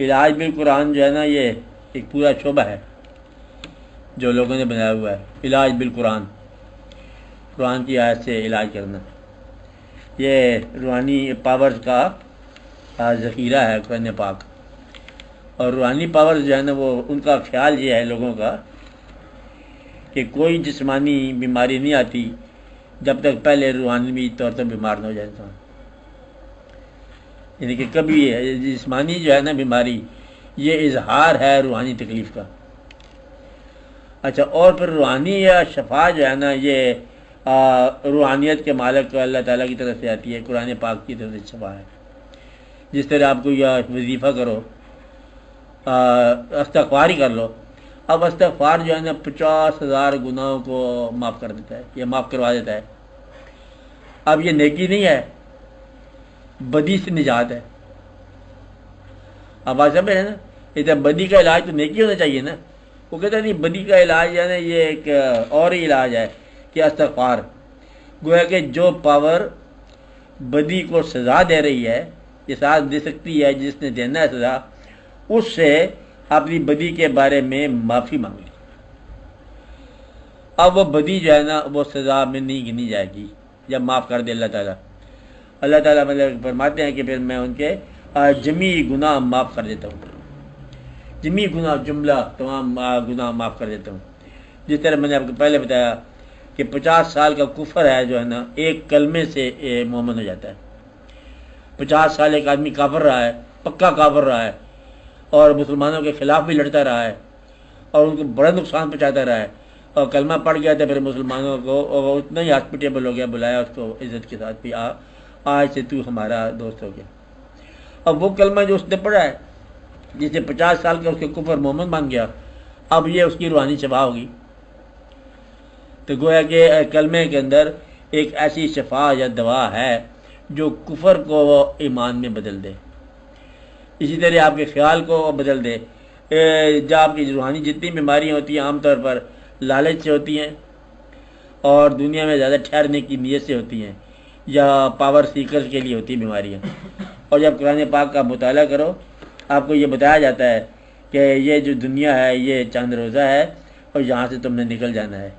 علاج بالقرآن جو ہے نا یہ ایک پورا شعبہ ہے جو لوگوں نے بنایا ہوا ہے. علاج بالقرآن، قرآن کی آیت سے علاج کرنا، یہ روحانی پاورز کا ذخیرہ ہے قرآن پاک. اور روحانی پاورز جو ہے نا وہ ان کا خیال یہ ہے لوگوں کا کہ کوئی جسمانی بیماری نہیں آتی جب تک پہلے روحانی طور پر بیمار نہ ہو جائے انسان. یعنی کہ کبھی جسمانی جو ہے نا بیماری یہ اظہار ہے روحانی تکلیف کا. اچھا، اور پھر روحانی یا شفا جو ہے نا یہ روحانیت کے مالک اللہ تعالیٰ کی طرف سے آتی ہے، قرآن پاک کی طرف سے شفا ہے. جس طرح آپ کو یہ وظیفہ کرو، استغفار ہی کر لو. اب استغفار جو ہے نا 50,000 گناہوں کو معاف کر دیتا ہے، یہ معاف کروا دیتا ہے. اب یہ نیکی نہیں ہے، بدی سے نجات ہے. اب بات سمجھ رہے ہیں نا، یہ بدی کا علاج تو نیکی ہونا چاہیے نا. وہ کہتے ہیں نہیں، بدی کا علاج ہے نا یہ ایک اور ہی علاج ہے کہ استغفار. گویا کہ جو پاور بدی کو سزا دے رہی ہے، یہ سزا دے سکتی ہے جس نے دینا ہے سزا، اس سے اپنی بدی کے بارے میں معافی مانگ لی. اب وہ بدی جو ہے نا وہ سزا میں نہیں گنی جائے گی جب معاف کر دے اللہ تعالیٰ. اللہ تعالیٰ مطلب فرماتے ہیں کہ پھر میں ان کے جمی گناہ معاف کر دیتا ہوں. جمی گناہ جملہ تمام گناہ معاف کر دیتا ہوں. جس طرح میں نے آپ کو پہلے بتایا کہ 50 سال کا کفر ہے جو ہے نا ایک کلمے سے مومن ہو جاتا ہے. 50 سال ایک آدمی کافر رہا ہے، پکا کافر رہا ہے، اور مسلمانوں کے خلاف بھی لڑتا رہا ہے اور ان کو بڑا نقصان پہنچاتا رہا ہے، اور کلمہ پڑ گیا تھا پھر مسلمانوں کو اور اتنا ہی ہاسپٹیبل ہو گیا، بلایا اس کو عزت کے ساتھ بھی، آج سے تو ہمارا دوست ہو گیا. اب وہ کلمہ جو اس نے پڑھا ہے، جس نے 50 سال کا اس کے کفر مومن بن گیا، اب یہ اس کی روحانی شفا ہوگی. تو گویا کہ کلمے کے اندر ایک ایسی شفا یا دوا ہے جو کفر کو ایمان میں بدل دے. اسی طرح آپ کے خیال کو بدل دے. جب آپ کی روحانی جتنی بیماریاں ہوتی ہیں عام طور پر لالچ سے ہوتی ہیں اور دنیا میں زیادہ ٹھہرنے کی نیت سے ہوتی ہیں یا پاور سیکرز کے لیے ہوتی ہیں بیماریاں. اور جب قرآن پاک کا مطالعہ کرو آپ کو یہ بتایا جاتا ہے کہ یہ جو دنیا ہے یہ چند روزہ ہے اور یہاں سے تم نے نکل جانا ہے.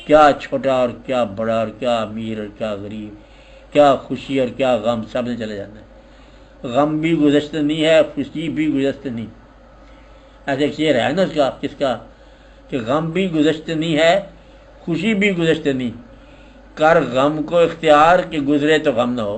کیا چھوٹا اور کیا بڑا اور کیا امیر اور کیا غریب، کیا خوشی اور کیا غم، سب نے چلے جانا ہے. غم بھی گزشتہ نہیں ہے، خوشی بھی گزشتہ نہیں. ایسے ایک شعر ہے نا اس کا، کس کا، کہ غم بھی گزشتہ نہیں ہے، خوشی بھی گزشتہ نہیں، کر غم کو اختیار کہ گزرے تو غم نہ ہو.